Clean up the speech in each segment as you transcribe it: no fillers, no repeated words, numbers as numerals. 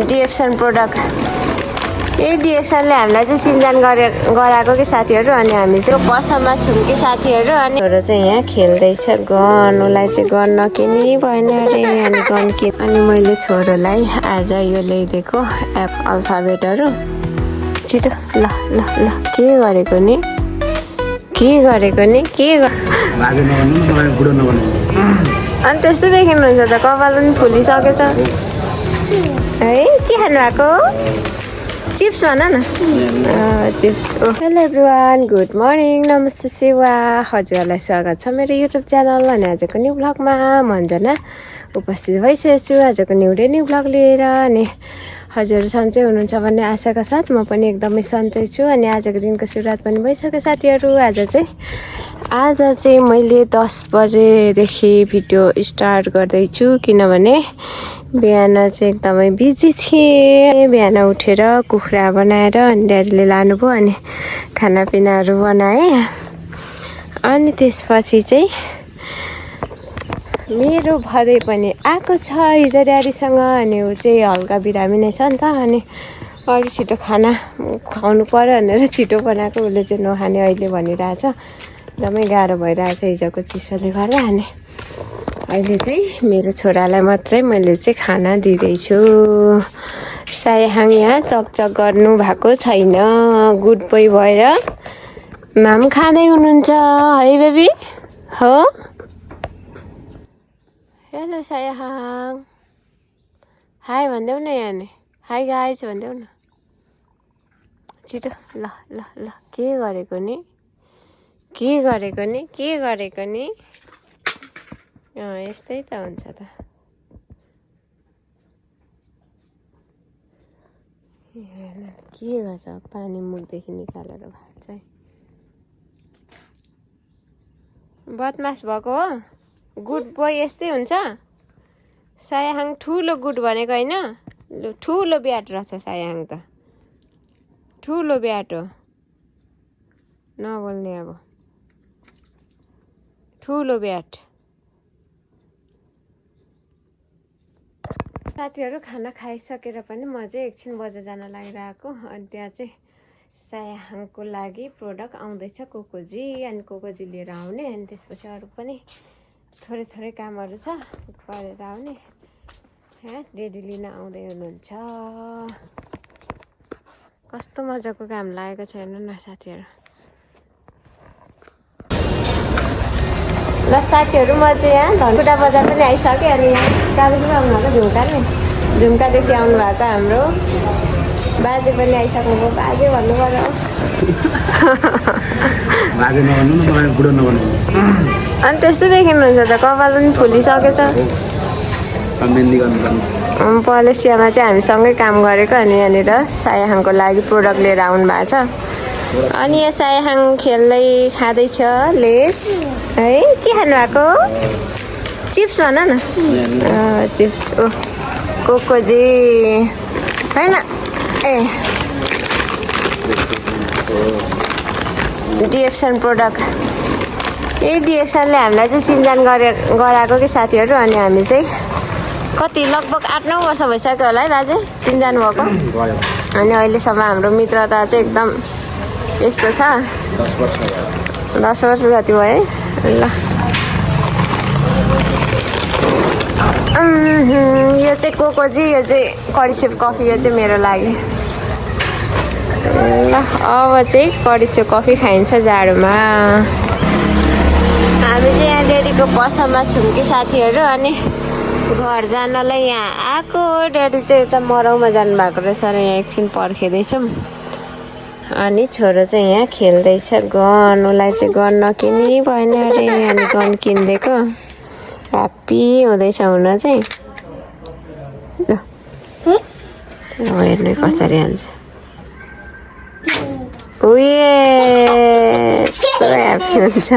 DXN product. यही डिएक्सनले हामीलाई चाहिँ चिन्जान गराएको कि साथीहरू। अनि हामी चाहिँ पसलमा छौँ कि साथीहरू। अनि छोरो चाहिँ यहाँ खेल्दैछ गन। उसलाई चाहिँ गन नकिनी भएन अरे। अनि गन किन। अनि मैले छोरोलाई आज यो ल्याइदिएको एप अल्फाबेटहरू। छिटो ल ल ल के गरेको नि अनि त्यस्तो देखिनुहुन्छ त कपाल पनि फुलिसकेछ है। के खानु भएको? चिप्स भन न। Chips. Hello everyone, good morning, नमस्ते सेवा। हजुरहरूलाई स्वागत छ मेरो युट्युब च्यानल। अनि आजको न्यू भ्लगमा म अन्जना उपस्थित भइसकेको छु आजको न्यू भ्लग लिएर। अनि हजुरहरू सन्चै हुनुहुन्छ भन्ने आशाका साथ म पनि एकदमै सन्चै छु। अनि आजको दिनको सुरुवात पनि भइसक्यो साथीहरू। आज चाहिँ मैले 10 बजेदेखि भिडियो स्टार्ट गर्दैछु किनभने बिहान चाहिँ एकदमै बिजी थिएँ। बिहान उठेर कुखुरा बनाएर अनि ड्याडीले लानुभयो। अनि खानापिनाहरू बनाएँ। अनि त्यसपछि चाहिँ मेरो भदै पनि आएको छ हिजो ड्याडीसँग। अनि ऊ चाहिँ हल्का बिरामी नै छ नि त। अनि अलिक छिटो खाना खुवाउनु पऱ्यो भनेर छिटो बनाएको। उसले चाहिँ नखाने अहिले भनिरहेछ। एकदमै गाह्रो भइरहेछ हिजोको चिसोले गर्दा। अनि अहिले चाहिँ मेरो छोरालाई मात्रै मैले चाहिँ खाना दिँदैछु। सायाहाङ यहाँ चकचक गर्नु भएको छैन। गुड बोय भएर माम खाँदै हुनुहुन्छ है बेबी हो। हेलो सायाहाङ, हाई भनिदेऊ न यहाँ। हाई गाइज भनिदेऊ न छिटो। ल ल ल के गरेको नि यस्तै त हुन्छ त। के गर्छ पानी मुखदेखि निकालेर भाग्छ है। बदमास भएको हो। गुड बोय यस्तै हुन्छ। सायाहाङ ठुलो गुड भनेको होइन, ठुलो ब्याट रहेछ सायाहाङ त। ठुलो ब्याट हो, नबोल्ने अब। ठुलो ब्याट। साथीहरू खाना खाइसकेर पनि म चाहिँ एकछिन बजार जान लागिरहेको। अनि त्यहाँ चाहिँ सायाहाङको लागि प्रोडक्ट आउँदैछ कोकोजी। अनि कोकोजी लिएर आउने। अनि त्यसपछि अरू पनि थोरै कामहरू छ गरेर आउने। डेडी लिन आउँदै हुनुहुन्छ। कस्तो मजाको काम लागेको छ हेर्नु न साथीहरू। ल साथीहरू म चाहिँ यहाँ धनकुटा बजार पनि आइसकेँ। अनि कहाँदेखि आउनु भएको? झुम्कादेखि आउनु भएको हाम्रो बाजे पनि आइसक्नुभयो। बाजे भन्नु पर्यो। अनि त्यस्तो देखिनुहुन्छ त कपाल पनि फुलिसकेछ। पलेसियामा चाहिँ हामीसँगै काम गरेको। अनि यहाँनिर सायाहाङको लागि प्रोडक्ट लिएर आउनु भएको छ। अनि यहाँ सायाहाङ खेल्दै खाँदैछ लेज है। के खानु भएको? चिप्स भन न। चिप्स। ओ कोकोजी होइन ए डिएक्सन प्रोडक्ट। यही डिएक्सनले हामीलाई चाहिँ चिन्जान गराएको कि साथीहरू। अनि हामी चाहिँ कति लगभग 8-9 वर्ष भइसक्यो होला है बाजे चिन्जान भएको। अनि अहिलेसम्म हाम्रो मित्रता चाहिँ एकदम यस्तो छ। 10 वर्ष जति भयो है। ल यो चाहिँ कोकोजी, यो चाहिँ कडिसेप कफी। यो चाहिँ मेरो लागि। ल अब चाहिँ कडिसेप कफी खाइन्छ जाडोमा। हामी चाहिँ यहाँ ड्याडीको पसलमा छौँ कि साथीहरू। अनि घर जानलाई यहाँ आएको। ड्याडी चाहिँ यता मराउमा जानुभएको रहेछ। र यहाँ एकछिन पर्खिँदैछौँ। अनि छोरो चाहिँ यहाँ खेल्दैछ गन। उसलाई चाहिँ गन नकिनी भएन अरे। अनि गन किनिदिएको। ह्याप्पी हुँदैछ हुन चाहिँ। हेर्नु कसरी हान्छ। उयो ह्याप्पी हुन्छ।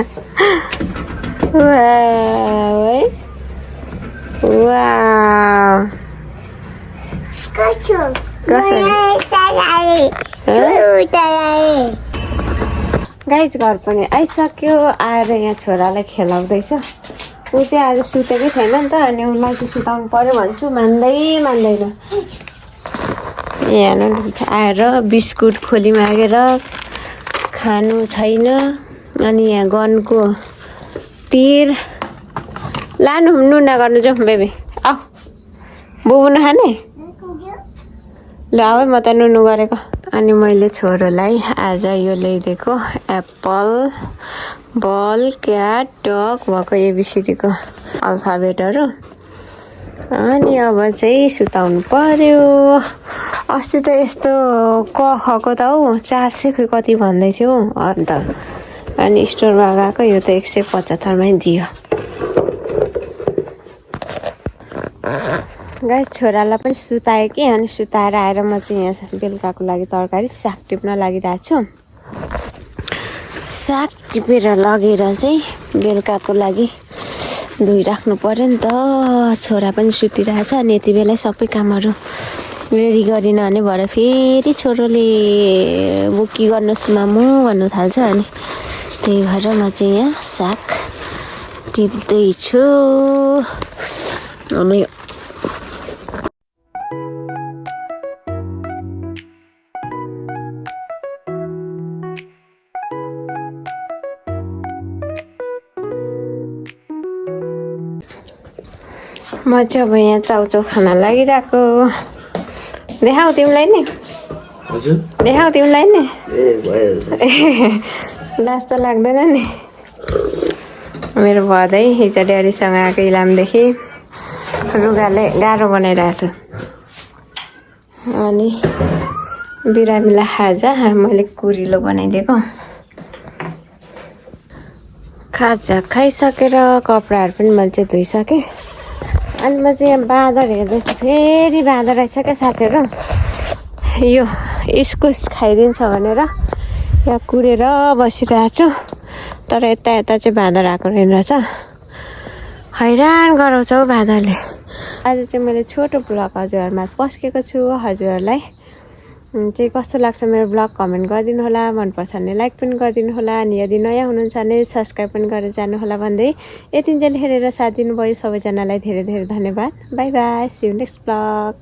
गाइज घर पनि आइसक्यो। आएर यहाँ छोरालाई खेलाउँदैछ। ऊ चाहिँ आज सुतेकै छैन नि त। अनि उसलाई चाहिँ सुताउनु पर्यो भन्छु, मान्दैन। यहाँ आएर बिस्कुट खोली मागेर खानु छैन अनि यहाँ गनको तीर लानु नुना गर्नु जाउँ बेबी आऊ बुबु नखाने ल अब म त नुनु गरेको अनि मैले छोरोलाई आज यो ल्याइदिएको एप्पल बल क्याट डग भएको एबिसिडीको अल्फाबेटहरू अनि अब चाहिँ सुताउनु पर्यो अस्ति त यस्तो क खको त हौ 400 खै कति भन्दै थियो अन्त अनि स्टोरमा गएको यो त 175 मै दियो गाइस छोरालाई पनि सुताएँ कि अनि सुताएर आएर म चाहिँ यहाँ बेलुकाको लागि तरकारी साग टिप्न लागिरहेको छु साग टिपेर लगेर चाहिँ बेलुकाको लागि धोइराख्नु पर्यो नि त छोरा पनि सुतिरहेछ अनि यति बेला सबै कामहरू रेडी गरिन भने भरे फेरि छोरोले बुकी गर्नुहोस् मामु भन्नु थाल्छ अनि त्यही भएर म चाहिँ यहाँ साग टिप्दैछु अनि म चाहिँ अब यहाँ चाउचाउ खान लागिरहेको देखाऊ तिमीलाई नि देखाऊ तिमीलाई नि लाज त लाग्दैन नि मेरो भदै हिजो ड्याडीसँग आएको इलामदेखि रुगाले गाह्रो बनाइरहेको छु अनि बिरामीलाई खाजा मैले कुरिलो बनाइदिएको खाजा खाइसकेर कपडाहरू पनि मैले चाहिँ धोइसकेँ अनि म चाहिँ यहाँ बाँदर हेर्दैछु फेरि बाँदर रहेछ क्या साथीहरू यो इस्कुस खाइदिन्छ भनेर यहाँ कुरेर बसिरहेको छु तर यता यता चाहिँ बाँदर आएको रहेछ हैरान गराउँछ हौ बाँदरले आज चाहिँ मैले छोटो ब्लग हजुरहरूमा पस्केको छु हजुरहरूलाई चाहिँ कस्तो लाग्छ मेरो ब्लग कमेन्ट गरिदिनु होला मनपर्छ भने लाइक पनि गरिदिनु होला अनि यदि नयाँ हुनुहुन्छ भने सब्सक्राइब पनि गरेर जानु होला भन्दै यतिन्जेल हेरेर साथ दिनुभयो सबैजनालाई धेरै धेरै धन्यवाद bye bye see you next blog